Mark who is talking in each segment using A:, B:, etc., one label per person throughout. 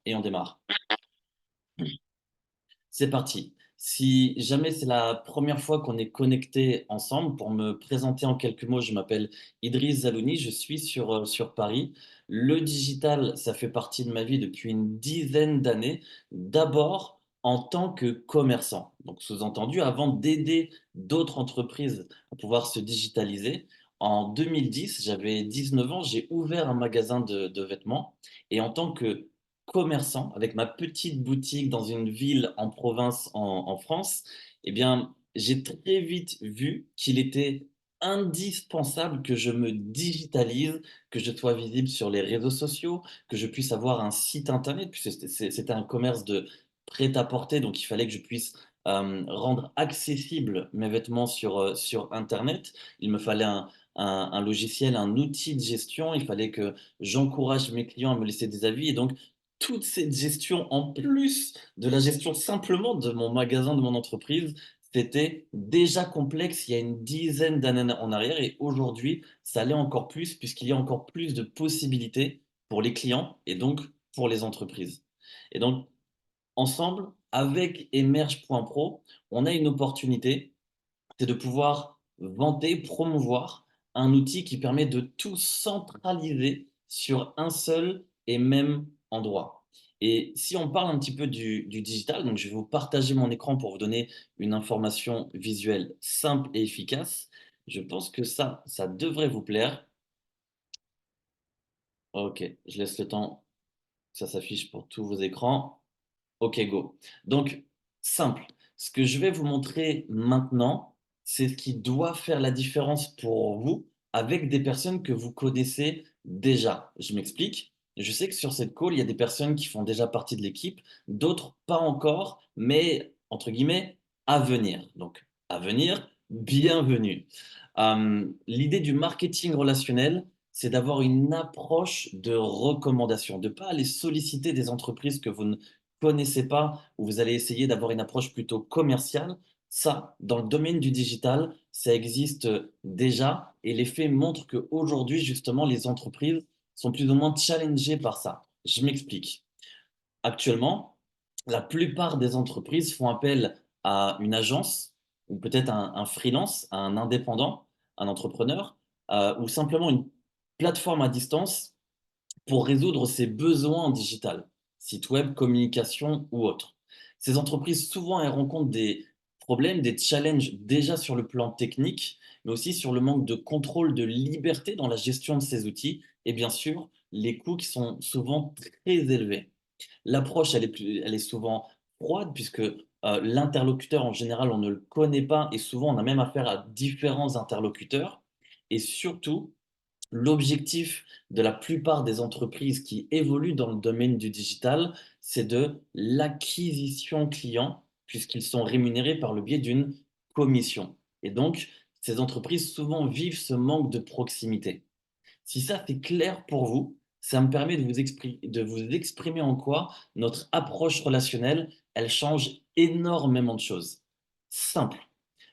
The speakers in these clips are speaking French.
A: Et on démarre. C'est parti. Si jamais c'est la première fois qu'on est connecté ensemble, pour me présenter en quelques mots, je m'appelle Idriss Zalouni, je suis sur Paris. Le digital, ça fait partie de ma vie depuis une dizaine d'années. D'abord en tant que commerçant. Donc sous-entendu, avant d'aider d'autres entreprises à pouvoir se digitaliser, en 2010, j'avais 19 ans, j'ai ouvert un magasin de vêtements et en tant que commerçant, avec ma petite boutique dans une ville en province en France, eh bien, j'ai très vite vu qu'il était indispensable que je me digitalise, que je sois visible sur les réseaux sociaux, que je puisse avoir un site internet, puisque c'était un commerce de prêt-à-porter, donc il fallait que je puisse rendre accessible mes vêtements sur Internet. Il me fallait un logiciel, un outil de gestion, il fallait que j'encourage mes clients à me laisser des avis. Et donc, toute cette gestion, en plus de la gestion simplement de mon magasin, de mon entreprise, c'était déjà complexe il y a une dizaine d'années en arrière et aujourd'hui, ça l'est encore plus puisqu'il y a encore plus de possibilités pour les clients et donc pour les entreprises. Et donc, ensemble, avec Emerge.pro, on a une opportunité, c'est de pouvoir vanter, promouvoir un outil qui permet de tout centraliser sur un seul et même endroit. Et si on parle un petit peu du digital, donc je vais vous partager mon écran pour vous donner une information visuelle simple et efficace. Je pense que ça devrait vous plaire. Ok, je laisse le temps que ça s'affiche pour tous vos écrans. Ok, go. Donc, simple. Ce que je vais vous montrer maintenant, c'est ce qui doit faire la différence pour vous avec des personnes que vous connaissez déjà. Je m'explique. Je sais que sur cette call, il y a des personnes qui font déjà partie de l'équipe, d'autres pas encore, mais entre guillemets, à venir. Donc, à venir, bienvenue. L'idée du marketing relationnel, c'est d'avoir une approche de recommandation, de ne pas aller solliciter des entreprises que vous ne connaissez pas, où vous allez essayer d'avoir une approche plutôt commerciale. Ça, dans le domaine du digital, ça existe déjà et les faits montrent qu'aujourd'hui, justement, les entreprises sont plus ou moins challengées par ça. Je m'explique. Actuellement, la plupart des entreprises font appel à une agence ou peut-être un freelance, un indépendant, un entrepreneur ou simplement une plateforme à distance pour résoudre ses besoins en digital, site web, communication ou autre. Ces entreprises, souvent, elles rencontrent des problèmes, des challenges déjà sur le plan technique, mais aussi sur le manque de contrôle, de liberté dans la gestion de ces outils et bien sûr, les coûts qui sont souvent très élevés. L'approche, elle est souvent froide puisque l'interlocuteur, en général, on ne le connaît pas et souvent, on a même affaire à différents interlocuteurs. Et surtout, l'objectif de la plupart des entreprises qui évoluent dans le domaine du digital, c'est de l'acquisition client, puisqu'ils sont rémunérés par le biais d'une commission. Et donc, ces entreprises souvent vivent ce manque de proximité. Si ça c'est clair pour vous, ça me permet de vous exprimer en quoi notre approche relationnelle, elle change énormément de choses. Simple.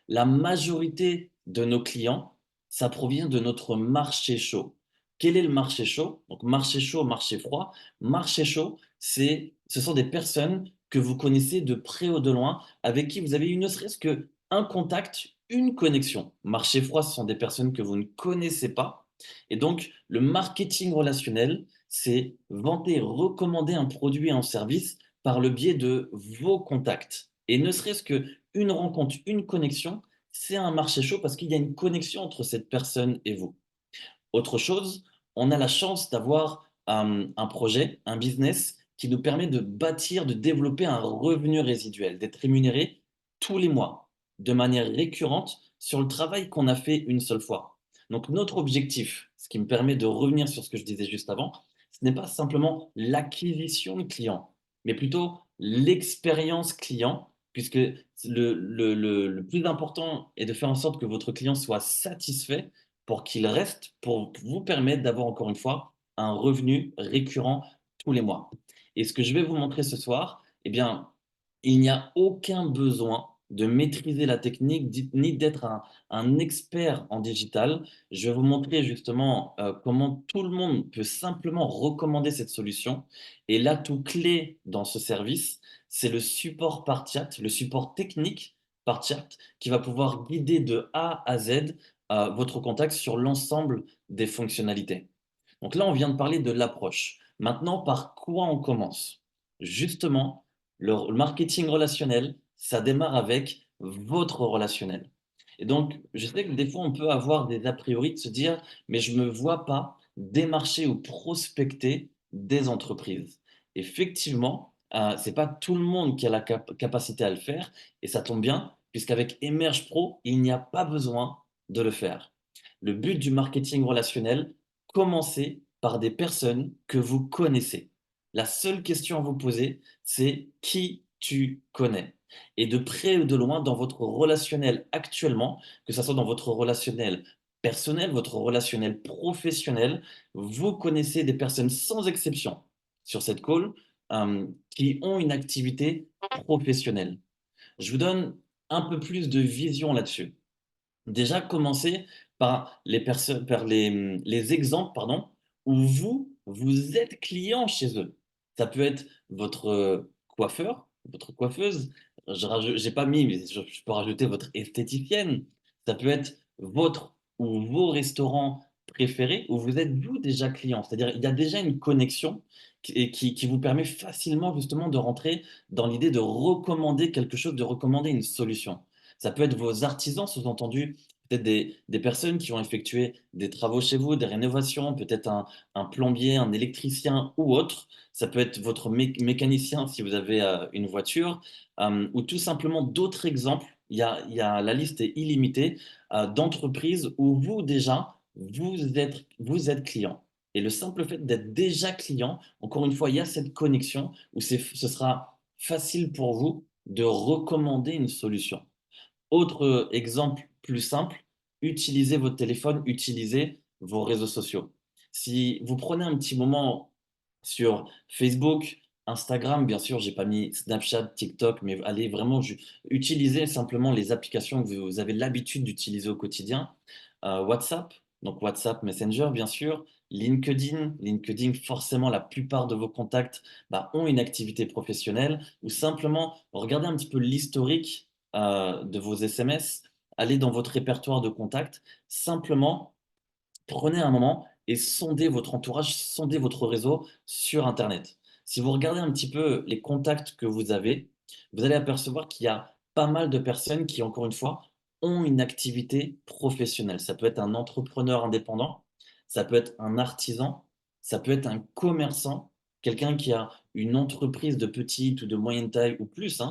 A: La majorité de nos clients, ça provient de notre marché chaud. Quel est le marché chaud? Donc marché chaud, marché froid. Marché chaud, ce sont des personnes que vous connaissez de près ou de loin, avec qui vous avez eu ne serait-ce que un contact, une connexion. Marché froid, ce sont des personnes que vous ne connaissez pas. Et donc, le marketing relationnel, c'est vanter, recommander un produit et un service par le biais de vos contacts. Et ne serait-ce que une rencontre, une connexion, c'est un marché chaud parce qu'il y a une connexion entre cette personne et vous. Autre chose, on a la chance d'avoir un projet, un business qui nous permet de bâtir, de développer un revenu résiduel, d'être rémunéré tous les mois, de manière récurrente sur le travail qu'on a fait une seule fois. Donc notre objectif, ce qui me permet de revenir sur ce que je disais juste avant, ce n'est pas simplement l'acquisition de clients, mais plutôt l'expérience client, puisque le plus important est de faire en sorte que votre client soit satisfait pour qu'il reste, pour vous permettre d'avoir encore une fois un revenu récurrent tous les mois. Et ce que je vais vous montrer ce soir, eh bien, il n'y a aucun besoin de maîtriser la technique, ni d'être un expert en digital. Je vais vous montrer justement comment tout le monde peut simplement recommander cette solution. Et l'atout clé dans ce service, c'est le support par chat, le support technique par chat, qui va pouvoir guider de A à Z votre contact sur l'ensemble des fonctionnalités. Donc là, on vient de parler de l'approche. Maintenant, par quoi on commence? Justement, le marketing relationnel, ça démarre avec votre relationnel. Et donc, je sais que des fois, on peut avoir des a priori de se dire, mais je ne me vois pas démarcher ou prospecter des entreprises. Effectivement, ce n'est pas tout le monde qui a la capacité à le faire, et ça tombe bien, puisqu'avec Emerge Pro, il n'y a pas besoin de le faire. Le but du marketing relationnel, commencez par des personnes que vous connaissez. La seule question à vous poser, c'est qui tu connais. Et de près ou de loin, dans votre relationnel actuellement, que ce soit dans votre relationnel personnel, votre relationnel professionnel, vous connaissez des personnes sans exception sur cette call qui ont une activité professionnelle. Je vous donne un peu plus de vision là-dessus. Déjà, commencer par les personnes, par les exemples, pardon, où vous êtes client chez eux. Ça peut être votre coiffeur, votre coiffeuse. J'ai pas mis, mais je peux rajouter votre esthéticienne. Ça peut être votre ou vos restaurants préférés où vous êtes vous déjà client. C'est-à-dire, il y a déjà une connexion qui vous permet facilement justement de rentrer dans l'idée de recommander quelque chose, de recommander une solution. Ça peut être vos artisans, sous-entendu, peut-être des personnes qui ont effectué des travaux chez vous, des rénovations, peut-être un plombier, un électricien ou autre. Ça peut être votre mécanicien si vous avez une voiture, ou tout simplement d'autres exemples. La liste est illimitée d'entreprises où vous déjà, vous êtes client. Et le simple fait d'être déjà client, encore une fois, il y a cette connexion où ce sera facile pour vous de recommander une solution. Autre exemple plus simple, utilisez votre téléphone, utilisez vos réseaux sociaux. Si vous prenez un petit moment sur Facebook, Instagram, bien sûr, j'ai pas mis Snapchat, TikTok, mais allez vraiment utiliser simplement les applications que vous avez l'habitude d'utiliser au quotidien. WhatsApp, donc WhatsApp Messenger, bien sûr. LinkedIn, forcément, la plupart de vos contacts ont une activité professionnelle ou simplement regardez un petit peu l'historique de vos SMS, allez dans votre répertoire de contacts, simplement prenez un moment et sondez votre entourage, sondez votre réseau sur Internet. Si vous regardez un petit peu les contacts que vous avez, vous allez apercevoir qu'il y a pas mal de personnes qui, encore une fois, ont une activité professionnelle. Ça peut être un entrepreneur indépendant, ça peut être un artisan, ça peut être un commerçant, quelqu'un qui a une entreprise de petite ou de moyenne taille ou plus,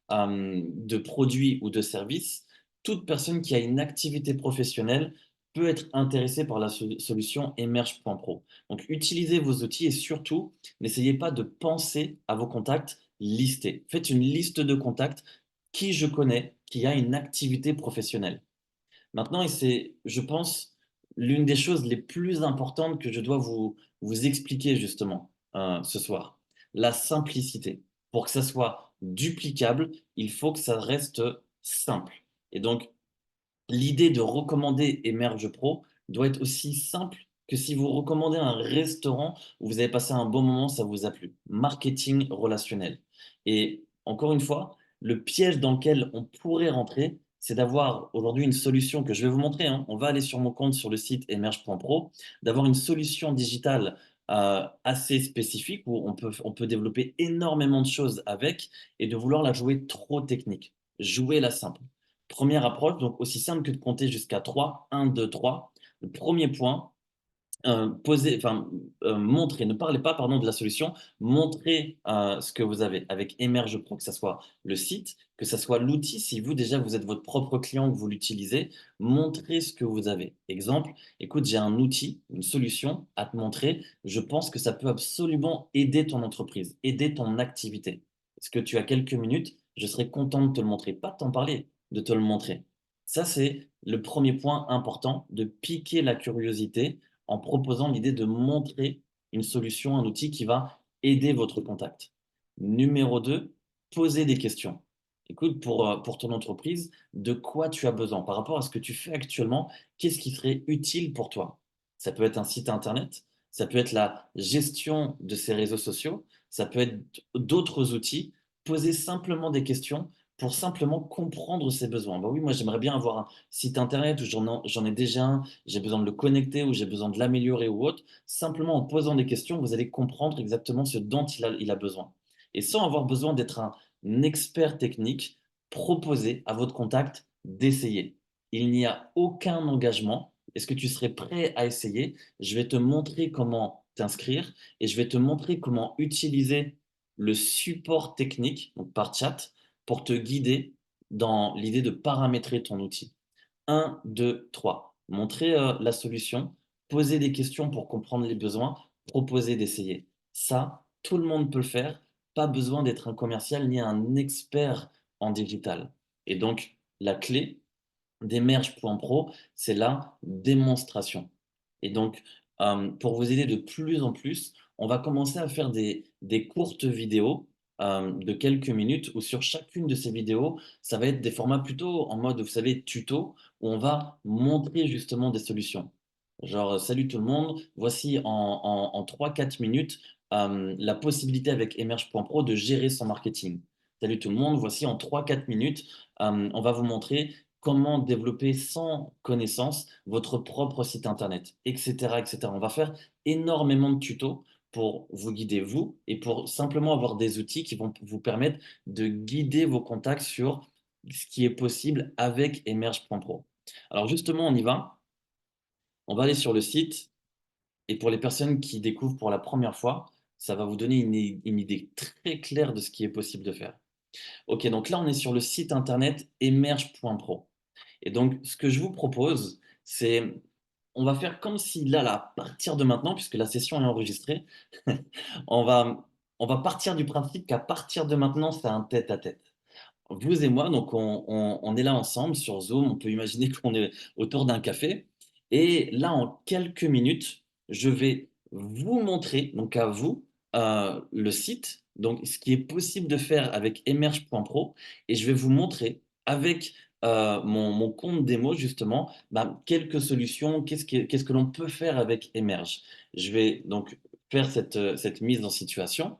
A: de produits ou de services. Toute personne qui a une activité professionnelle peut être intéressé par la solution Emerge.pro. Donc, utilisez vos outils et surtout, n'essayez pas de penser à vos contacts listés. Faites une liste de contacts qui je connais, qui a une activité professionnelle. Maintenant, et c'est, je pense, l'une des choses les plus importantes que je dois vous expliquer justement ce soir, la simplicité. Pour que ça soit duplicable, il faut que ça reste simple. Et donc, l'idée de recommander Emerge Pro doit être aussi simple que si vous recommandez un restaurant où vous avez passé un bon moment, ça vous a plu. Marketing relationnel. Et encore une fois, le piège dans lequel on pourrait rentrer, c'est d'avoir aujourd'hui une solution que je vais vous montrer, hein. On va aller sur mon compte sur le site emerge.pro, d'avoir une solution digitale assez spécifique où on peut développer énormément de choses avec et de vouloir la jouer trop technique. Jouer la simple. Première approche, donc aussi simple que de compter jusqu'à 3, 1, 2, 3. Le premier point, montrer, ne parlez pas pardon, de la solution, montrez ce que vous avez avec Emerge Pro, que ce soit le site, que ce soit l'outil, si vous déjà vous êtes votre propre client, que vous l'utilisez, montrez ce que vous avez. Exemple, écoute, j'ai un outil, une solution à te montrer, je pense que ça peut absolument aider ton entreprise, aider ton activité. Est-ce que tu as quelques minutes? Je serais content de te le montrer, pas de t'en parler, de te le montrer. Ça, c'est le premier point important, de piquer la curiosité en proposant l'idée de montrer une solution, un outil qui va aider votre contact. Numéro 2, posez des questions. Écoute, pour ton entreprise, de quoi tu as besoin? Par rapport à ce que tu fais actuellement, qu'est-ce qui serait utile pour toi? Ça peut être un site internet, ça peut être la gestion de ces réseaux sociaux, ça peut être d'autres outils. Poser simplement des questions pour simplement comprendre ses besoins. Bah oui, moi j'aimerais bien avoir un site internet où j'en ai déjà un, j'ai besoin de le connecter ou j'ai besoin de l'améliorer ou autre. Simplement en posant des questions, vous allez comprendre exactement ce dont il a besoin. Et sans avoir besoin d'être un expert technique, proposez à votre contact d'essayer. Il n'y a aucun engagement. Est-ce que tu serais prêt à essayer? Je vais te montrer comment t'inscrire et je vais te montrer comment utiliser le support technique, donc par chat, pour te guider dans l'idée de paramétrer ton outil. Un, 2, 3. Montrer la solution, poser des questions pour comprendre les besoins, proposer d'essayer. Ça, tout le monde peut le faire. Pas besoin d'être un commercial ni un expert en digital. Et donc, la clé d'Emerge.pro, c'est la démonstration. Et donc, pour vous aider de plus en plus, on va commencer à faire des courtes vidéos de quelques minutes où sur chacune de ces vidéos, ça va être des formats plutôt en mode, vous savez, tuto, où on va montrer justement des solutions. Genre, salut tout le monde, voici en 3-4 minutes la possibilité avec Emerge.pro de gérer son marketing. Salut tout le monde, voici en 3-4 minutes, on va vous montrer comment développer sans connaissance votre propre site internet, etc., etc. On va faire énormément de tutos pour vous guider vous et pour simplement avoir des outils qui vont vous permettre de guider vos contacts sur ce qui est possible avec Emerge.pro. Alors justement, on y va. On va aller sur le site et pour les personnes qui découvrent pour la première fois, ça va vous donner une idée très claire de ce qui est possible de faire. Ok, donc là, on est sur le site internet emerge.pro. Et donc, ce que je vous propose, c'est, on va faire comme si là, à partir de maintenant, puisque la session est enregistrée, on va, on va partir du principe qu'à partir de maintenant, c'est un tête-à-tête. Vous et moi, donc on est là ensemble sur Zoom, on peut imaginer qu'on est autour d'un café. Et là, en quelques minutes, je vais vous montrer, donc à vous, le site, donc ce qui est possible de faire avec emerge.pro. Et je vais vous montrer avec mon compte démo, justement, bah, quelques solutions, qu'est-ce que l'on peut faire avec Emerge. Je vais donc faire cette mise en situation.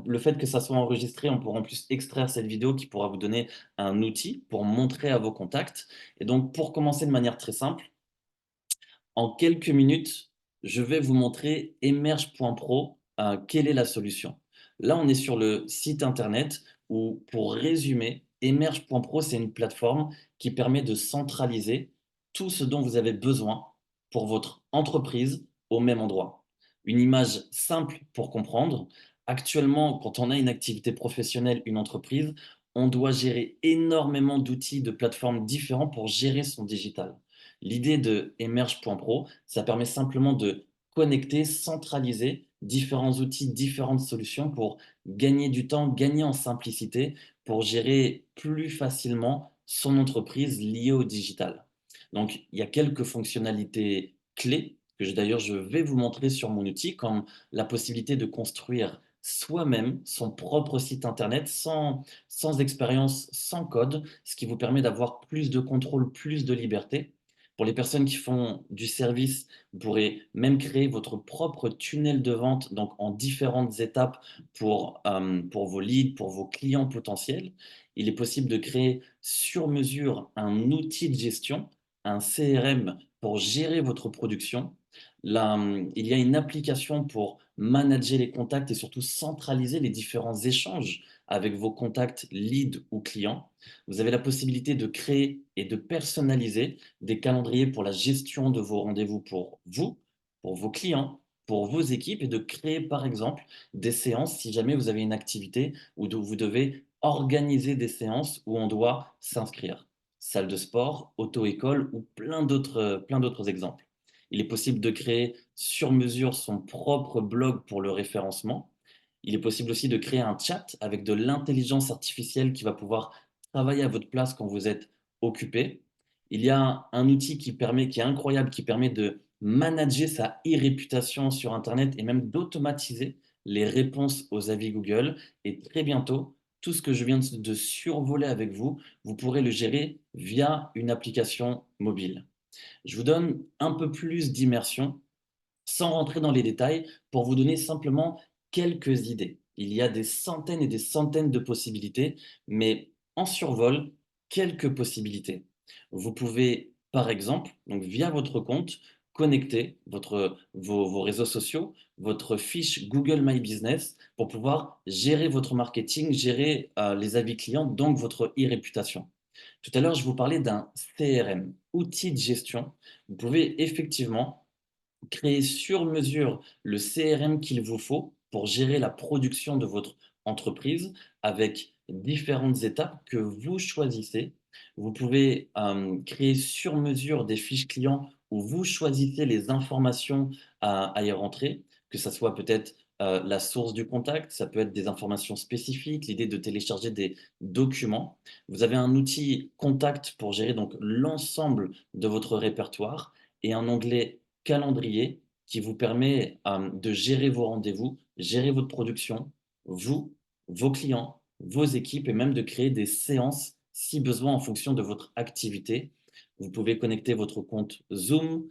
A: Le fait que ça soit enregistré, on pourra en plus extraire cette vidéo qui pourra vous donner un outil pour montrer à vos contacts. Et donc, pour commencer de manière très simple, en quelques minutes, je vais vous montrer emerge.pro, quelle est la solution. Là, on est sur le site internet où, pour résumer, emerge.pro, c'est une plateforme qui permet de centraliser tout ce dont vous avez besoin pour votre entreprise au même endroit. Une image simple pour comprendre. Actuellement, quand on a une activité professionnelle, une entreprise, on doit gérer énormément d'outils, de plateformes différents pour gérer son digital. L'idée de emerge.pro, ça permet simplement de connecter, centraliser différents outils, différentes solutions pour gagner du temps, gagner en simplicité, pour gérer plus facilement son entreprise liée au digital. Donc, il y a quelques fonctionnalités clés que d'ailleurs je vais vous montrer sur mon outil, comme la possibilité de construire soi-même son propre site internet sans expérience, sans code, ce qui vous permet d'avoir plus de contrôle, plus de liberté. Pour les personnes qui font du service, vous pourrez même créer votre propre tunnel de vente, donc en différentes étapes pour vos leads, pour vos clients potentiels. Il est possible de créer sur mesure un outil de gestion, un CRM pour gérer votre production. Là, il y a une application pour manager les contacts et surtout centraliser les différents échanges avec vos contacts leads ou clients. Vous avez la possibilité de créer et de personnaliser des calendriers pour la gestion de vos rendez-vous pour vous, pour vos clients, pour vos équipes et de créer par exemple des séances si jamais vous avez une activité où vous devez organiser des séances où on doit s'inscrire. Salle de sport, auto-école ou plein d'autres exemples. Il est possible de créer sur mesure son propre blog pour le référencement. Il est possible aussi de créer un chat avec de l'intelligence artificielle qui va pouvoir travailler à votre place quand vous êtes occupé. Il y a un outil qui est incroyable, qui permet de manager sa e-réputation sur Internet et même d'automatiser les réponses aux avis Google. Et très bientôt, tout ce que je viens de survoler avec vous, vous pourrez le gérer via une application mobile. Je vous donne un peu plus d'immersion sans rentrer dans les détails, pour vous donner simplement quelques idées. Il y a des centaines et des centaines de possibilités, mais en survol, quelques possibilités. Vous pouvez, par exemple, donc via votre compte, connecter vos réseaux sociaux, votre fiche Google My Business pour pouvoir gérer votre marketing, gérer les avis clients, donc votre e-réputation. Tout à l'heure, je vous parlais d'un CRM, outil de gestion. Vous pouvez effectivement créer sur mesure le CRM qu'il vous faut pour gérer la production de votre entreprise avec différentes étapes que vous choisissez. Vous pouvez créer sur mesure des fiches clients où vous choisissez les informations à y rentrer, que ça soit peut-être la source du contact, ça peut être des informations spécifiques, l'idée de télécharger des documents. Vous avez un outil contact pour gérer donc l'ensemble de votre répertoire et un onglet calendrier qui vous permet de gérer vos rendez-vous, gérer votre production, vous, vos clients, vos équipes et même de créer des séances si besoin en fonction de votre activité. Vous pouvez connecter votre compte Zoom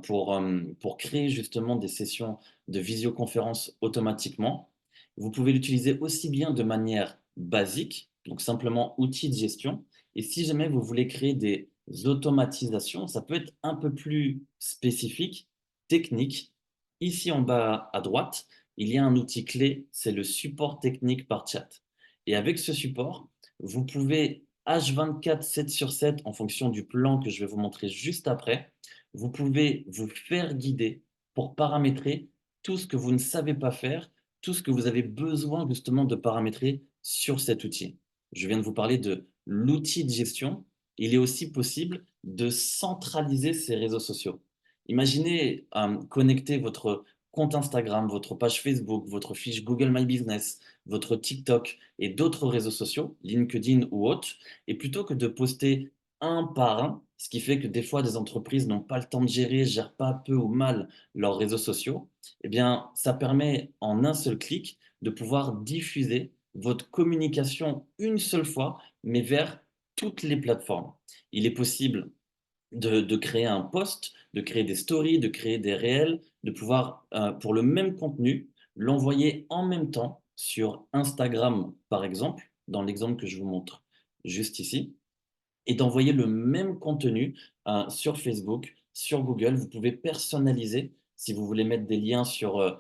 A: pour créer justement des sessions de visioconférence automatiquement. Vous pouvez l'utiliser aussi bien de manière basique, donc simplement outil de gestion, et si jamais vous voulez créer des automatisations, ça peut être un peu plus spécifique, technique. Ici en bas à droite, il y a un outil clé, c'est le support technique par chat. Et avec ce support, vous pouvez H24, 7 sur 7, en fonction du plan que je vais vous montrer juste après, vous pouvez vous faire guider pour paramétrer tout ce que vous ne savez pas faire, tout ce que vous avez besoin justement de paramétrer sur cet outil. Je viens de vous parler de l'outil de gestion. Il est aussi possible de centraliser ces réseaux sociaux. Imaginez connecter votre compte Instagram, votre page Facebook, votre fiche Google My Business, votre TikTok et d'autres réseaux sociaux, LinkedIn ou autres, et plutôt que de poster un par un, ce qui fait que des fois des entreprises n'ont pas le temps de gérer, gèrent pas peu ou mal leurs réseaux sociaux, eh bien ça permet en un seul clic de pouvoir diffuser votre communication une seule fois, mais vers toutes les plateformes. Il est possible de créer un post, de créer des stories, de créer des réels, de pouvoir, pour le même contenu, l'envoyer en même temps sur Instagram, par exemple, dans l'exemple que je vous montre juste ici, et d'envoyer le même contenu sur Facebook, sur Google. Vous pouvez personnaliser si vous voulez mettre des liens sur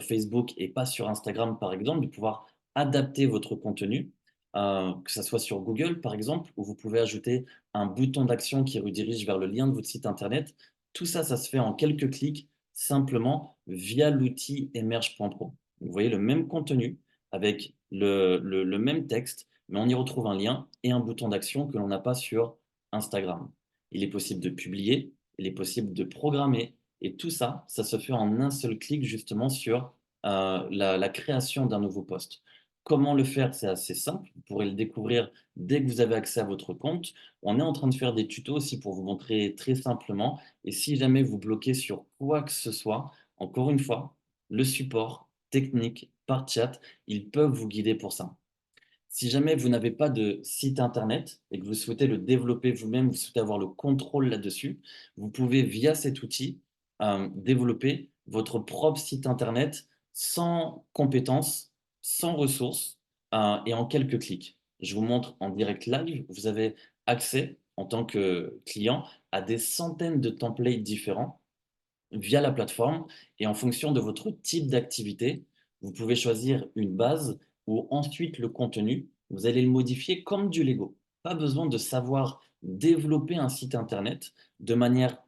A: Facebook et pas sur Instagram, par exemple, de pouvoir adapter votre contenu, que ça soit sur Google, par exemple, où vous pouvez ajouter un bouton d'action qui redirige vers le lien de votre site internet. Tout ça, ça se fait en quelques clics, simplement via l'outil Emerge.pro. Vous voyez le même contenu avec le même texte, mais on y retrouve un lien et un bouton d'action que l'on n'a pas sur Instagram. Il est possible de publier, il est possible de programmer, et tout ça, ça se fait en un seul clic justement sur la création d'un nouveau poste. Comment le faire? C'est assez simple. Vous pourrez le découvrir dès que vous avez accès à votre compte. On est en train de faire des tutos aussi pour vous montrer très simplement. Et si jamais vous bloquez sur quoi que ce soit, encore une fois, le support technique par chat, ils peuvent vous guider pour ça. Si jamais vous n'avez pas de site internet et que vous souhaitez le développer vous-même, vous souhaitez avoir le contrôle là-dessus, vous pouvez, via cet outil, développer votre propre site internet sans compétences, sans ressources, et en quelques clics. Je vous montre en direct live, vous avez accès en tant que client à des centaines de templates différents via la plateforme et en fonction de votre type d'activité, vous pouvez choisir une base ou ensuite le contenu, vous allez le modifier comme du Lego. Pas besoin de savoir développer un site internet de manière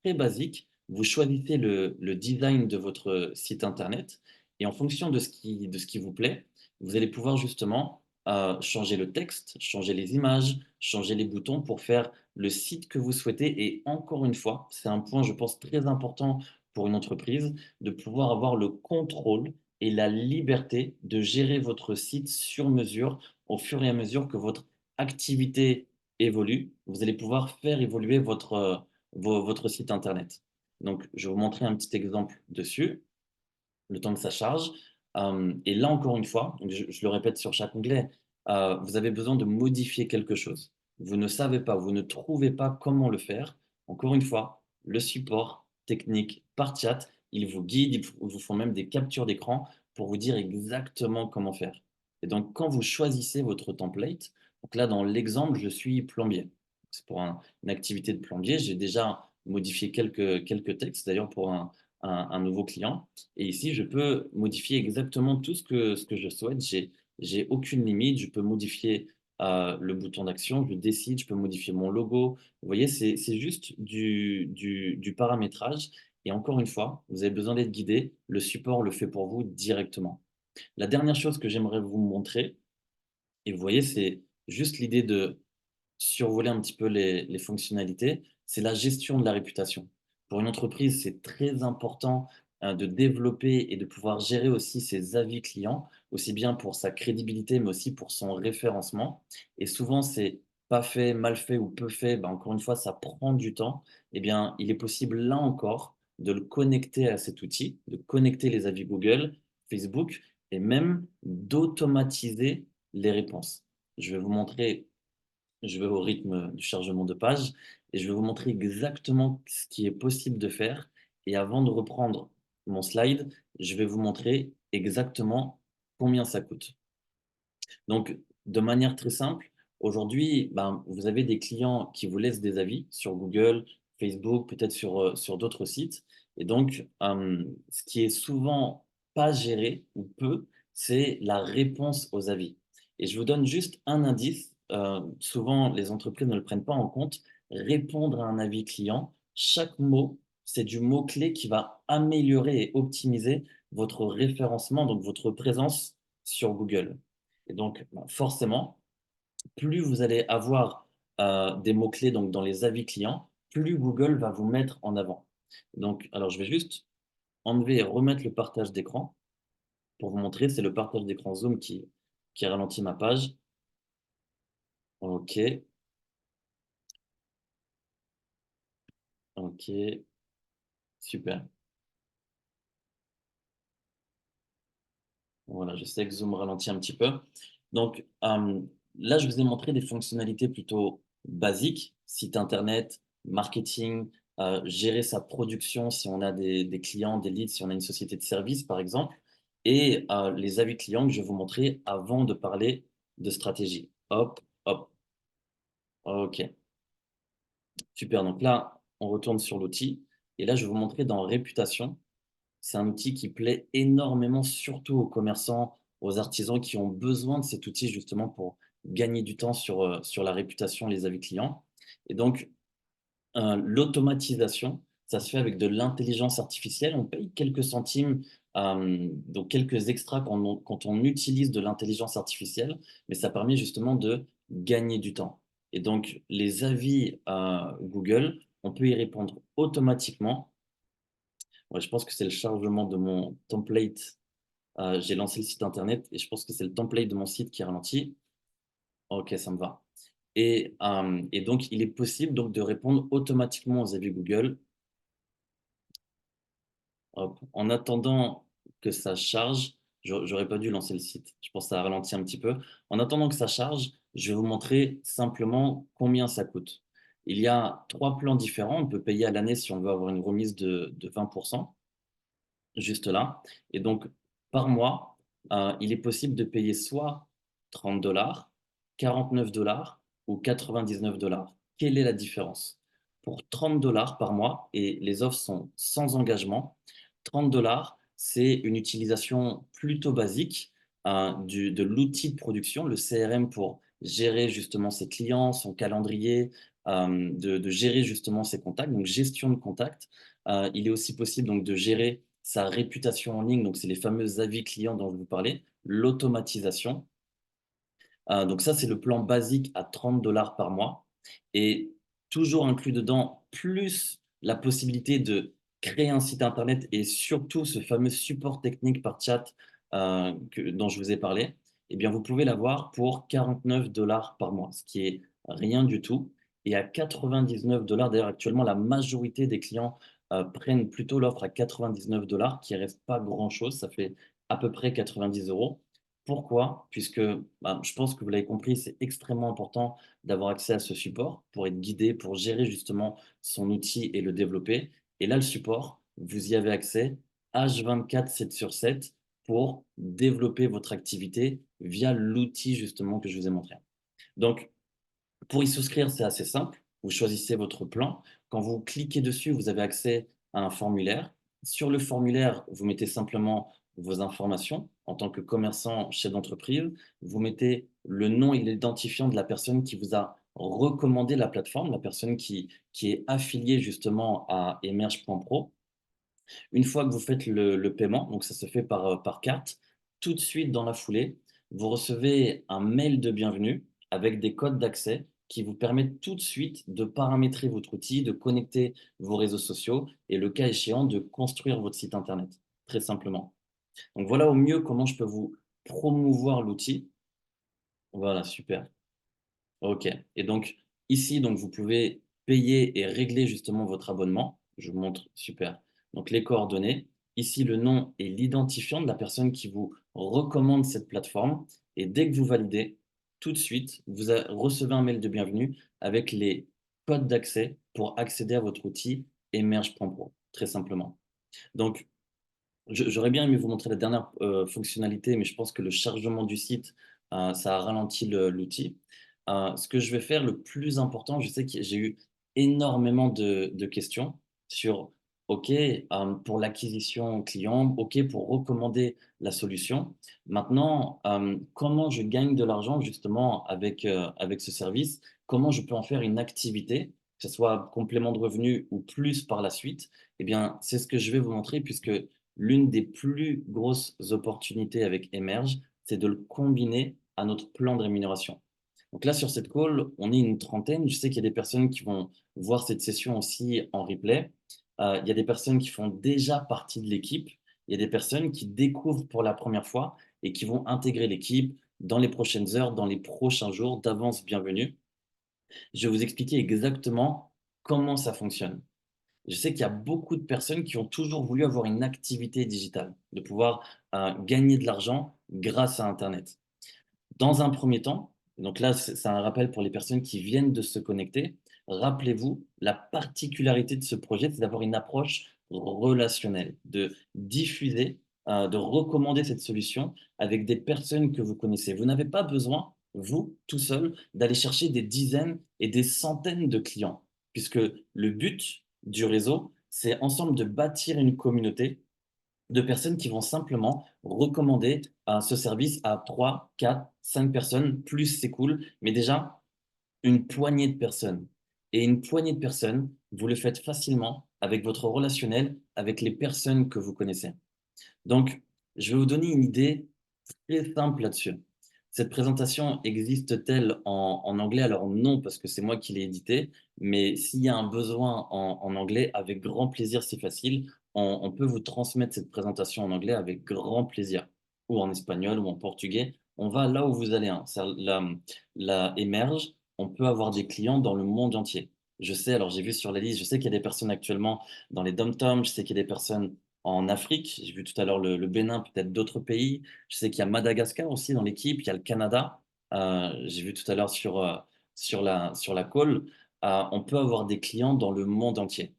A: très basique. Vous choisissez le design de votre site internet et en fonction de ce qui vous plaît, vous allez pouvoir justement changer le texte, changer les images, changer les boutons pour faire le site que vous souhaitez. Et encore une fois, c'est un point, je pense, très important pour une entreprise, de pouvoir avoir le contrôle et la liberté de gérer votre site sur mesure au fur et à mesure que votre activité évolue. Vous allez pouvoir faire évoluer votre site internet. Donc, je vais vous montrer un petit exemple dessus, le temps que ça charge. Et là, encore une fois, donc je le répète sur chaque onglet, vous avez besoin de modifier quelque chose. Vous ne savez pas, vous ne trouvez pas comment le faire. Encore une fois, le support technique par chat, ils vous guident, vous font même des captures d'écran pour vous dire exactement comment faire. Et donc, quand vous choisissez votre template, donc là, dans l'exemple, je suis plombier. C'est pour une activité de plombier. J'ai déjà modifié quelques textes, d'ailleurs, pour un nouveau client. Et ici, je peux modifier exactement tout ce que je souhaite. J'ai aucune limite. Je peux modifier le bouton d'action. Je décide, je peux modifier mon logo. Vous voyez, c'est juste du paramétrage. Et encore une fois, vous avez besoin d'être guidé. Le support le fait pour vous directement. La dernière chose que j'aimerais vous montrer, et vous voyez, c'est juste l'idée de survoler un petit peu les fonctionnalités, c'est la gestion de la réputation. Pour une entreprise, c'est très important de développer et de pouvoir gérer aussi ses avis clients, aussi bien pour sa crédibilité, mais aussi pour son référencement. Et souvent, c'est pas fait, mal fait ou peu fait, ben, encore une fois, ça prend du temps. Eh bien, il est possible, là encore, de le connecter à cet outil, de connecter les avis Google, Facebook, et même d'automatiser les réponses. Je vais vous montrer, je vais au rythme du chargement de page et je vais vous montrer exactement ce qui est possible de faire. Et avant de reprendre mon slide, je vais vous montrer exactement combien ça coûte. Donc, de manière très simple, aujourd'hui, ben, vous avez des clients qui vous laissent des avis sur Google, Facebook, peut-être sur d'autres sites. Et donc, ce qui est souvent pas géré ou peu, c'est la réponse aux avis. Et je vous donne juste un indice. Souvent, les entreprises ne le prennent pas en compte. Répondre à un avis client, chaque mot, c'est du mot-clé qui va améliorer et optimiser votre référencement, donc votre présence sur Google. Et donc, bah, forcément, plus vous allez avoir des mots-clés donc, dans les avis clients, plus Google va vous mettre en avant. Donc, alors, je vais juste enlever et remettre le partage d'écran pour vous montrer. C'est le partage d'écran Zoom qui ralentit ma page. OK, OK, super. Voilà, je sais que Zoom ralentit un petit peu. Donc, là, je vous ai montré des fonctionnalités plutôt basiques, site internet, marketing, gérer sa production si on a des clients, des leads, si on a une société de service, par exemple, et les avis clients que je vais vous montrer avant de parler de stratégie. Hop, hop, OK, super. Donc là, on retourne sur l'outil, et là, je vais vous montrer dans réputation. C'est un outil qui plaît énormément, surtout aux commerçants, aux artisans qui ont besoin de cet outil justement pour gagner du temps sur la réputation, les avis clients. Et donc, l'automatisation, ça se fait avec de l'intelligence artificielle. On paye quelques centimes, donc quelques extras quand on utilise de l'intelligence artificielle, mais ça permet justement de gagner du temps. Et donc, les avis Google, on peut y répondre automatiquement. Ouais, je pense que c'est le chargement de mon template. J'ai lancé le site internet et je pense que c'est le template de mon site qui ralentit. Ok, ça me va. Et donc, il est possible donc, de répondre automatiquement aux avis Google. Hop. En attendant que ça charge, j'aurais pas dû lancer le site. Je pense que ça a ralenti un petit peu. En attendant que ça charge, je vais vous montrer simplement combien ça coûte. Il y a trois plans différents. On peut payer à l'année si on veut avoir une remise de 20%. Juste là. Et donc, par mois, il est possible de payer soit 30 $, 49 $ ou 99 $. Quelle est la différence? Pour 30 $ par mois, et les offres sont sans engagement, 30 $, c'est une utilisation plutôt basique de l'outil de production, le CRM pour gérer justement ses clients, son calendrier, de gérer justement ses contacts, donc gestion de contacts. Il est aussi possible donc de gérer sa réputation en ligne, donc c'est les fameux avis clients dont je vous parlais, l'automatisation. Donc ça, c'est le plan basique à 30 $ par mois et toujours inclus dedans, plus la possibilité de créer un site internet et surtout ce fameux support technique par chat dont je vous ai parlé, eh bien, vous pouvez l'avoir pour 49 $ par mois, ce qui est rien du tout. Et à 99 $, d'ailleurs, actuellement, la majorité des clients prennent plutôt l'offre à 99 $, qui reste pas grand-chose. Ça fait à peu près 90 euros. Pourquoi? Puisque bah, je pense que vous l'avez compris, c'est extrêmement important d'avoir accès à ce support pour être guidé, pour gérer justement son outil et le développer. Et là, le support, vous y avez accès H24, 7 sur 7 pour développer votre activité via l'outil justement que je vous ai montré. Donc, pour y souscrire, c'est assez simple. Vous choisissez votre plan. Quand vous cliquez dessus, vous avez accès à un formulaire. Sur le formulaire, vous mettez simplement vos informations en tant que commerçant, chef d'entreprise. Vous mettez le nom et l'identifiant de la personne qui vous a recommandé la plateforme, la personne qui est affiliée justement à Emerge.pro. Une fois que vous faites le paiement, donc ça se fait par carte, tout de suite dans la foulée, vous recevez un mail de bienvenue avec des codes d'accès qui vous permettent tout de suite de paramétrer votre outil, de connecter vos réseaux sociaux et le cas échéant de construire votre site internet, très simplement. Donc voilà au mieux comment je peux vous promouvoir l'outil. Voilà, super. OK, et donc ici, donc vous pouvez payer et régler justement votre abonnement. Je vous montre, super. Donc les coordonnées, ici le nom et l'identifiant de la personne qui vous recommande cette plateforme et dès que vous validez, tout de suite, vous recevez un mail de bienvenue avec les codes d'accès pour accéder à votre outil Emerge.pro, très simplement. Donc j'aurais bien aimé vous montrer la dernière, fonctionnalité, mais je pense que le chargement du site, ça a ralenti l'outil. Ce que je vais faire, le plus important, je sais que j'ai eu énormément de questions sur: «OK, pour l'acquisition client, OK pour recommander la solution. Maintenant, comment je gagne de l'argent justement avec ce service? Comment je peux en faire une activité, que ce soit complément de revenus ou plus par la suite?» Eh bien, c'est ce que je vais vous montrer puisque l'une des plus grosses opportunités avec Emerge, c'est de le combiner à notre plan de rémunération. Donc là, sur cette call, on est une trentaine. Je sais qu'il y a des personnes qui vont voir cette session aussi en replay. Il y a des personnes qui font déjà partie de l'équipe. Il y a des personnes qui découvrent pour la première fois et qui vont intégrer l'équipe dans les prochaines heures, dans les prochains jours. D'avance, bienvenue. Je vais vous expliquer exactement comment ça fonctionne. Je sais qu'il y a beaucoup de personnes qui ont toujours voulu avoir une activité digitale, de pouvoir, gagner de l'argent grâce à internet. Dans un premier temps, donc là, c'est un rappel pour les personnes qui viennent de se connecter, rappelez-vous, la particularité de ce projet, c'est d'avoir une approche relationnelle, de diffuser, de recommander cette solution avec des personnes que vous connaissez. Vous n'avez pas besoin, vous, tout seul, d'aller chercher des dizaines et des centaines de clients, puisque le but du réseau, c'est ensemble de bâtir une communauté de personnes qui vont simplement recommander, ce service à 3, 4, 5 personnes, plus c'est cool, mais déjà une poignée de personnes et une poignée de personnes, vous le faites facilement avec votre relationnel, avec les personnes que vous connaissez. Donc, je vais vous donner une idée très simple là-dessus. Cette présentation existe-t-elle en anglais? Alors non, parce que c'est moi qui l'ai édité, mais s'il y a un besoin en anglais, avec grand plaisir, c'est facile. On peut vous transmettre cette présentation en anglais avec grand plaisir, ou en espagnol ou en portugais. On va là où vous allez, hein. Ça la Emerge, on peut avoir des clients dans le monde entier. Je sais, alors j'ai vu sur la liste, je sais qu'il y a des personnes actuellement dans les DOM-TOM, je sais qu'il y a des personnes en Afrique, j'ai vu tout à l'heure le Bénin, peut-être d'autres pays. Je sais qu'il y a Madagascar aussi dans l'équipe, il y a le Canada. J'ai vu tout à l'heure sur la call, on peut avoir des clients dans le monde entier.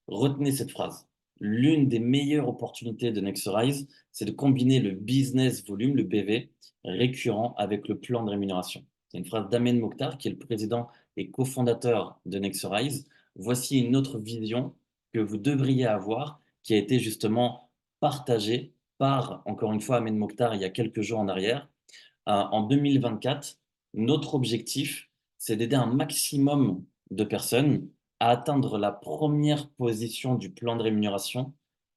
A: Retenez cette phrase. L'une des meilleures opportunités de Nexorize, c'est de combiner le business volume, le BV, récurrent avec le plan de rémunération. C'est une phrase d'Amen Mokhtar, qui est le président et cofondateur de Nexorize. Voici une autre vision que vous devriez avoir, qui a été justement partagée par, encore une fois, Amen Mokhtar il y a quelques jours en arrière. En 2024, notre objectif, c'est d'aider un maximum de personnes à atteindre la première position du plan de rémunération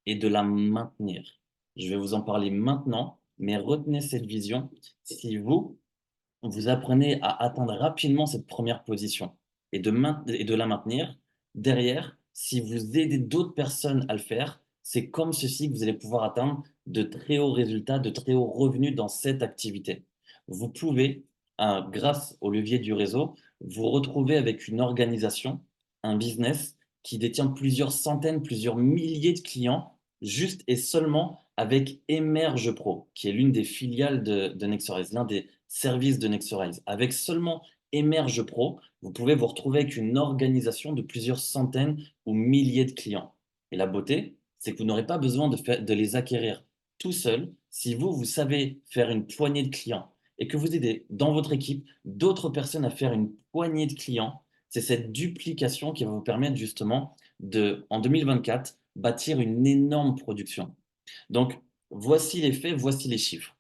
A: et de la maintenir. Je vais vous en parler maintenant, mais retenez cette vision. Si vous apprenez à atteindre rapidement cette première position et de la maintenir, derrière, si vous aidez d'autres personnes à le faire, c'est comme ceci que vous allez pouvoir atteindre de très hauts résultats, de très hauts revenus dans cette activité. Vous pouvez, grâce au levier du réseau, vous retrouver avec une organisation, un business qui détient plusieurs centaines, plusieurs milliers de clients juste et seulement avec Emerge Pro, qui est l'une des filiales de Nexorize, l'un des services de Nexorize. Avec seulement Emerge Pro, vous pouvez vous retrouver avec une organisation de plusieurs centaines ou milliers de clients. Et la beauté, c'est que vous n'aurez pas besoin de les acquérir tout seul si vous savez faire une poignée de clients et que vous aidez dans votre équipe d'autres personnes à faire une poignée de clients. C'est cette duplication qui va vous permettre justement en 2024, bâtir une énorme production. Donc, voici les faits, voici les chiffres.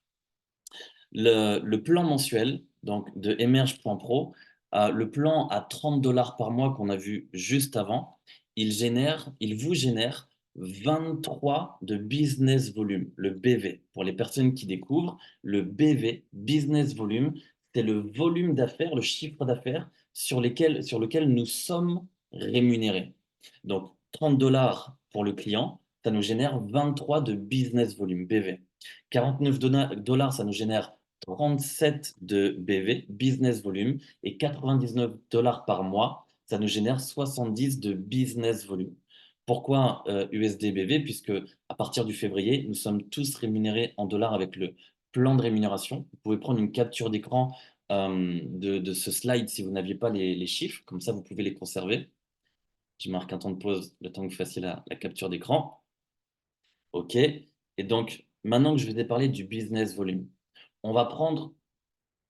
A: Le plan mensuel donc de Emerge.pro, le plan à 30 dollars par mois qu'on a vu juste avant, il vous génère 23 de business volume, le BV. Pour les personnes qui découvrent, le BV, business volume, c'est le volume d'affaires, le chiffre d'affaires sur lequel nous sommes rémunérés. Donc, 30 dollars pour le client, ça nous génère 23 de business volume, BV. 49 dollars, ça nous génère 37 de BV, business volume, et 99 dollars par mois, ça nous génère 70 de business volume. Pourquoi USD BV? Puisque à partir du février, nous sommes tous rémunérés en dollars avec le plan de rémunération. Vous pouvez prendre une capture d'écran de ce slide si vous n'aviez pas les chiffres, comme ça vous pouvez les conserver. Je marque un temps de pause, le temps que vous fassiez la capture d'écran. OK. Et donc, maintenant que je vous ai parlé du business volume, on va prendre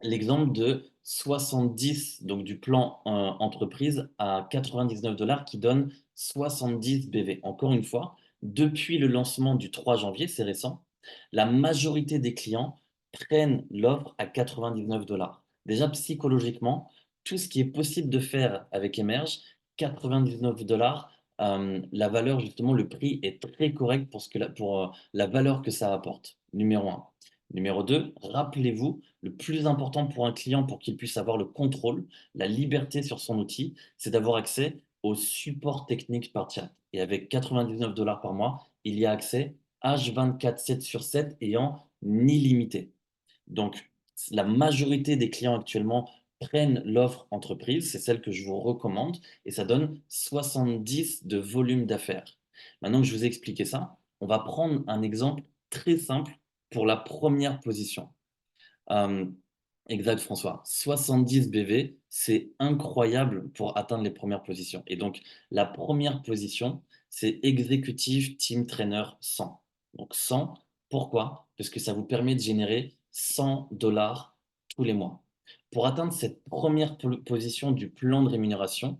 A: l'exemple de 70, donc du plan entreprise à 99 dollars qui donne 70 BV. Encore une fois, depuis le lancement du 3 janvier, c'est récent, la majorité des clients prennent l'offre à 99 dollars. Déjà, psychologiquement, tout ce qui est possible de faire avec Emerge, 99 dollars, la valeur, justement, le prix est très correct pour la valeur que ça apporte. Numéro un. Numéro 2, rappelez-vous, le plus important pour un client pour qu'il puisse avoir le contrôle, la liberté sur son outil, c'est d'avoir accès au support technique par chat. Et avec 99 dollars par mois, il y a accès H24, 7 sur 7 et en illimité. Donc, la majorité des clients actuellement prennent l'offre entreprise, c'est celle que je vous recommande, et ça donne 70 de volume d'affaires. Maintenant que je vous ai expliqué ça, on va prendre un exemple très simple pour la première position. Euh, exact, François. 70 BV, c'est incroyable pour atteindre les premières positions. Et donc, la première position, c'est Executive Team Trainer 100. Donc 100, pourquoi? Parce que ça vous permet de générer 100 dollars tous les mois. Pour atteindre cette première position du plan de rémunération,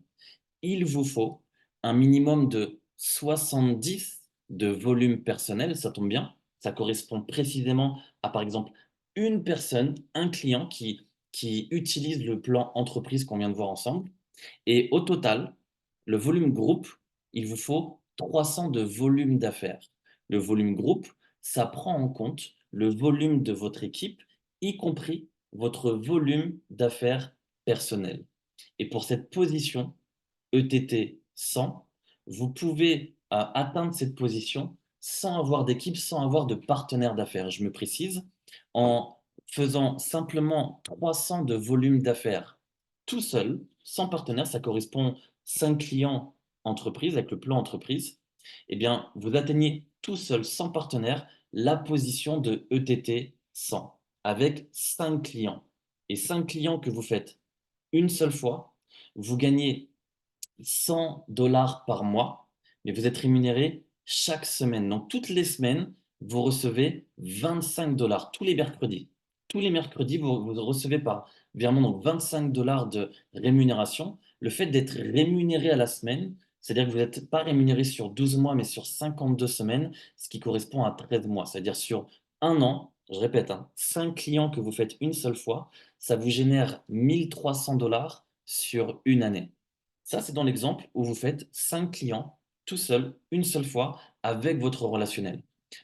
A: il vous faut un minimum de 70 de volume personnel, ça tombe bien, ça correspond précisément à, par exemple, une personne, un client qui utilise le plan entreprise qu'on vient de voir ensemble. Et au total, le volume groupe, il vous faut 300 de volume d'affaires. Le volume groupe, ça prend en compte le volume de votre équipe, y compris votre volume d'affaires personnel. Et pour cette position, ETT 100, vous pouvez atteindre cette position sans avoir d'équipe, sans avoir de partenaire d'affaires. Je me précise, en faisant simplement 300 de volume d'affaires tout seul, sans partenaire, ça correspond 5 clients entreprise avec le plan entreprise, eh bien, vous atteignez tout seul, sans partenaire, la position de ETT 100 avec 5 clients. Et 5 clients que vous faites une seule fois, vous gagnez 100 dollars par mois, mais vous êtes rémunéré chaque semaine. Donc, toutes les semaines, vous recevez 25 dollars tous les mercredis. Tous les mercredis, vous recevez par virement donc 25 dollars de rémunération. Le fait d'être rémunéré à la semaine, c'est-à-dire que vous n'êtes pas rémunéré sur 12 mois, mais sur 52 semaines, ce qui correspond à 13 mois. C'est-à-dire sur un an, je répète, 5 clients que vous faites une seule fois, ça vous génère 1300 dollars sur une année. Ça, c'est dans l'exemple où vous faites 5 clients tout seul, une seule fois, avec votre relationnel.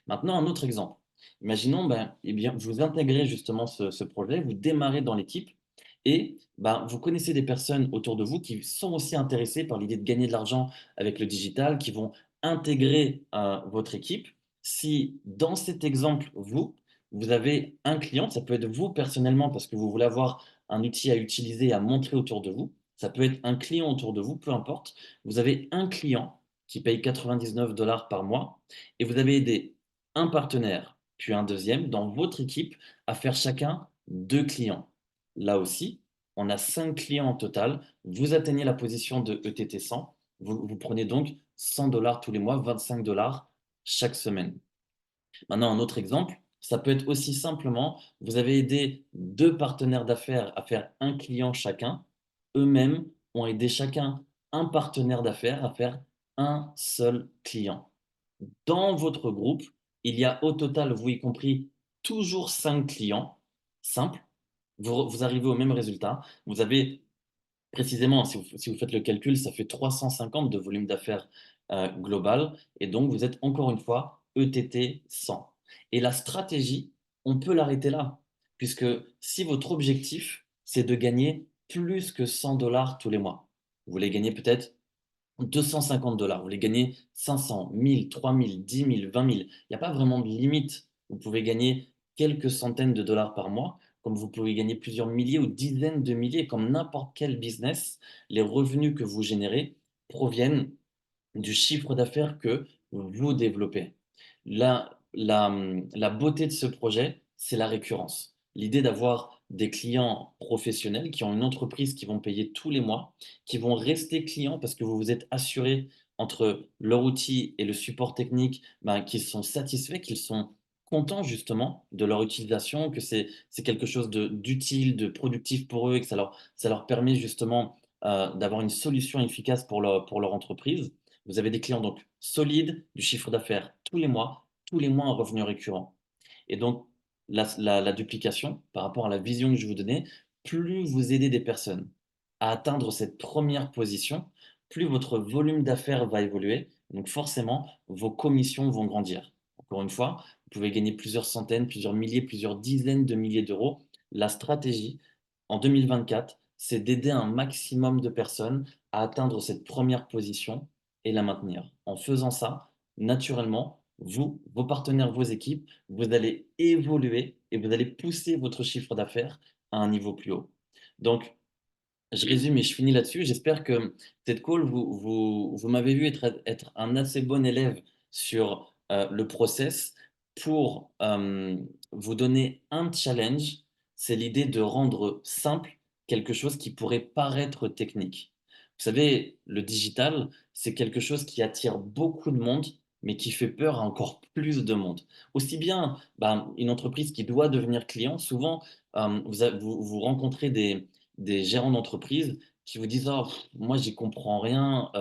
A: Maintenant, un autre exemple. Imaginons, eh bien, vous intégrez justement ce projet, vous démarrez dans l'équipe et vous connaissez des personnes autour de vous qui sont aussi intéressées par l'idée de gagner de l'argent avec le digital, qui vont intégrer votre équipe. Si dans cet exemple, vous avez un client, ça peut être vous personnellement parce que vous voulez avoir un outil à utiliser, à montrer autour de vous. Ça peut être un client autour de vous, peu importe. Vous avez un client qui paye 99 $ par mois et vous avez aidé un partenaire, puis un deuxième dans votre équipe à faire chacun 2 clients. Là aussi, on a 5 clients en total. Vous atteignez la position de ETT 100. Vous prenez donc 100 $ tous les mois, 25 $ chaque semaine. Maintenant, un autre exemple, ça peut être aussi simplement, vous avez aidé 2 partenaires d'affaires à faire un client chacun. Eux-mêmes ont aidé chacun un partenaire d'affaires à faire un seul client. Dans votre groupe, il y a au total, vous y compris, toujours 5 clients. Simple, vous arrivez au même résultat. Vous avez précisément, si vous faites le calcul, ça fait 350 de volume d'affaires global. Et donc, vous êtes encore une fois ETT 100. Et la stratégie, on peut l'arrêter là. Puisque si votre objectif, c'est de gagner plus que 100 $ tous les mois, vous voulez gagner peut-être 250 $, vous voulez gagner 500, 1000, 3000, 10 000, 20 000. Il n'y a pas vraiment de limite. Vous pouvez gagner quelques centaines de dollars par mois, comme vous pouvez gagner plusieurs milliers ou dizaines de milliers, comme n'importe quel business. Les revenus que vous générez proviennent du chiffre d'affaires que vous développez. La beauté de ce projet, c'est la récurrence. L'idée d'avoir des clients professionnels qui ont une entreprise qui vont payer tous les mois, qui vont rester clients parce que vous vous êtes assuré entre leur outil et le support technique, ben, qu'ils sont satisfaits, qu'ils sont contents justement de leur utilisation, que c'est quelque chose d'utile, de productif pour eux et que ça leur permet justement d'avoir une solution efficace pour leur entreprise. Vous avez des clients donc solides, du chiffre d'affaires tous les mois un revenu récurrent. Et donc, la duplication par rapport à la vision que je vous donnais, plus vous aidez des personnes à atteindre cette première position, plus votre volume d'affaires va évoluer. Donc forcément, vos commissions vont grandir. Encore une fois, vous pouvez gagner plusieurs centaines, plusieurs milliers, plusieurs dizaines de milliers d'euros. La stratégie en 2024, c'est d'aider un maximum de personnes à atteindre cette première position et la maintenir. En faisant ça, naturellement, vous, vos partenaires, vos équipes, vous allez évoluer et vous allez pousser votre chiffre d'affaires à un niveau plus haut. Donc, je résume et je finis là-dessus. J'espère que cette call, vous m'avez vu être un assez bon élève sur le process pour vous donner un challenge. C'est l'idée de rendre simple quelque chose qui pourrait paraître technique. Vous savez, le digital, c'est quelque chose qui attire beaucoup de monde, mais qui fait peur à encore plus de monde. Aussi bien ben, une entreprise qui doit devenir client, souvent vous rencontrez des gérants d'entreprise qui vous disent: «Oh, moi, j'y comprends rien,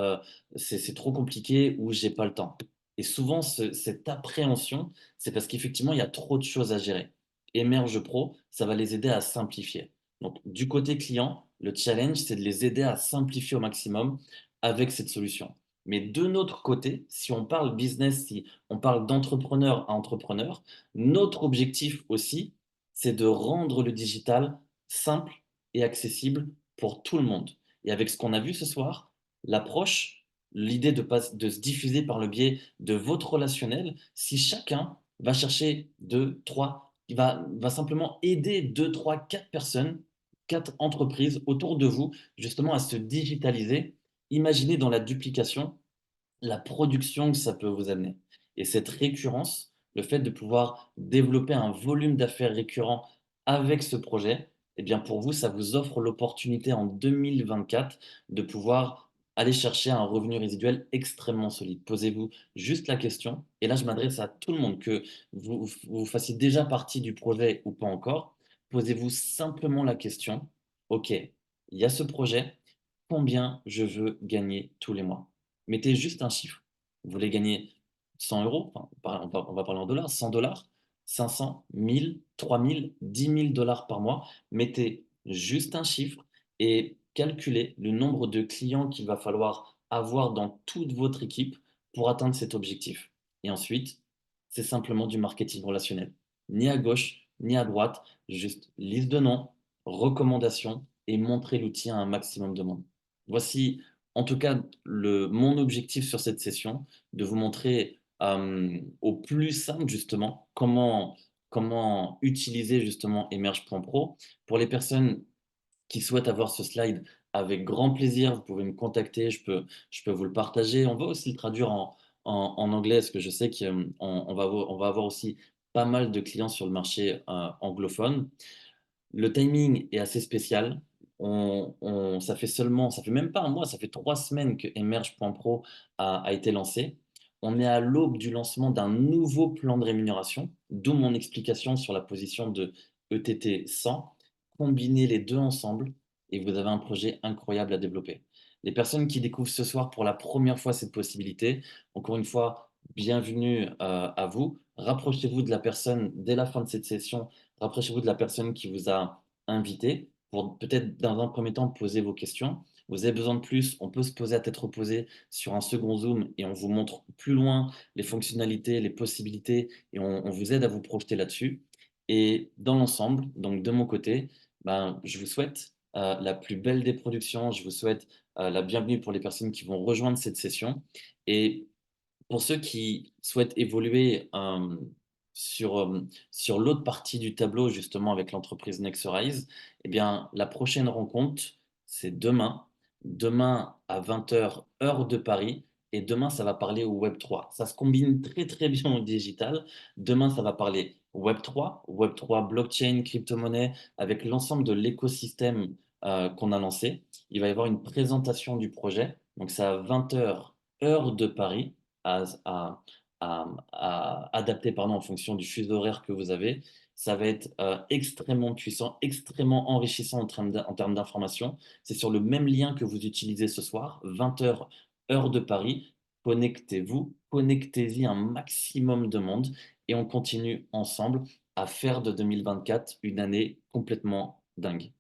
A: c'est trop compliqué» ou «J'ai pas le temps». Et souvent, cette appréhension, c'est parce qu'effectivement, il y a trop de choses à gérer. Emerge Pro, ça va les aider à simplifier. Donc, du côté client, le challenge, c'est de les aider à simplifier au maximum avec cette solution. Mais de notre côté, si on parle business, si on parle d'entrepreneur à entrepreneur, notre objectif aussi, c'est de rendre le digital simple et accessible pour tout le monde. Et avec ce qu'on a vu ce soir, l'approche, l'idée de se diffuser par le biais de votre relationnel, si chacun va chercher deux, trois, il va simplement aider deux, trois, quatre personnes, quatre entreprises autour de vous, justement à se digitaliser, imaginez dans la duplication la production que ça peut vous amener. Et cette récurrence, le fait de pouvoir développer un volume d'affaires récurrent avec ce projet, eh bien pour vous, ça vous offre l'opportunité en 2024 de pouvoir aller chercher un revenu résiduel extrêmement solide. Posez-vous juste la question, et là je m'adresse à tout le monde, que vous fassiez déjà partie du projet ou pas encore, posez-vous simplement la question, ok, il y a ce projet, combien je veux gagner tous les mois? Mettez juste un chiffre. Vous voulez gagner 100 euros, enfin, on va parler en dollars, 100 $, 500, 1000, 3000, 10 000 $ par mois. Mettez juste un chiffre et calculez le nombre de clients qu'il va falloir avoir dans toute votre équipe pour atteindre cet objectif. Et ensuite, c'est simplement du marketing relationnel. Ni à gauche, ni à droite, juste liste de noms, recommandations et montrer l'outil à un maximum de monde. Voici en tout cas mon objectif sur cette session, de vous montrer au plus simple justement comment utiliser justement Emerge.pro. Pour les personnes qui souhaitent avoir ce slide, Avec grand plaisir, vous pouvez me contacter, je peux vous le partager. On va aussi le traduire en anglais, parce que je sais on va avoir aussi pas mal de clients sur le marché anglophone. Le timing est assez spécial. Ça fait même pas un mois, ça fait 3 semaines que Emerge.pro a été lancé. On est à l'aube du lancement d'un nouveau plan de rémunération, d'où mon explication sur la position de ETT 100. Combinez les deux ensemble et vous avez un projet incroyable à développer. Les personnes qui découvrent ce soir pour la première fois cette possibilité, encore une fois, bienvenue à vous. Rapprochez-vous de la personne dès la fin de cette session. Rapprochez-vous de la personne qui vous a invité pour peut-être dans un premier temps poser vos questions. Vous avez besoin de plus, on peut se poser à tête reposée sur un second Zoom et on vous montre plus loin les fonctionnalités, les possibilités et on vous aide à vous projeter là-dessus. Et dans l'ensemble, donc de mon côté, ben, je vous souhaite la plus belle des productions, je vous souhaite la bienvenue pour les personnes qui vont rejoindre cette session. Et pour ceux qui souhaitent évoluer sur l'autre partie du tableau, justement avec l'entreprise Nexorize, eh bien, la prochaine rencontre, c'est demain. Demain à 20h, heure de Paris. Et demain, ça va parler au Web3. Ça se combine très, très bien au digital. Demain, ça va parler Web3, Web3, blockchain, crypto-monnaie, avec l'ensemble de l'écosystème qu'on a lancé. Il va y avoir une présentation du projet. Donc, c'est à 20h, heure de Paris à, à, adapter pardon, en fonction du fuseau horaire que vous avez. Ça va être extrêmement puissant, extrêmement enrichissant en termes d'information. C'est sur le même lien que vous utilisez ce soir, 20h, heure de Paris. Connectez-vous, connectez-y un maximum de monde et on continue ensemble à faire de 2024 une année complètement dingue.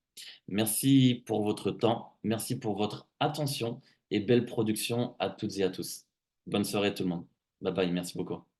A: Merci pour votre temps, merci pour votre attention et belle production à toutes et à tous. Bonne soirée tout le monde. Bye bye, merci beaucoup.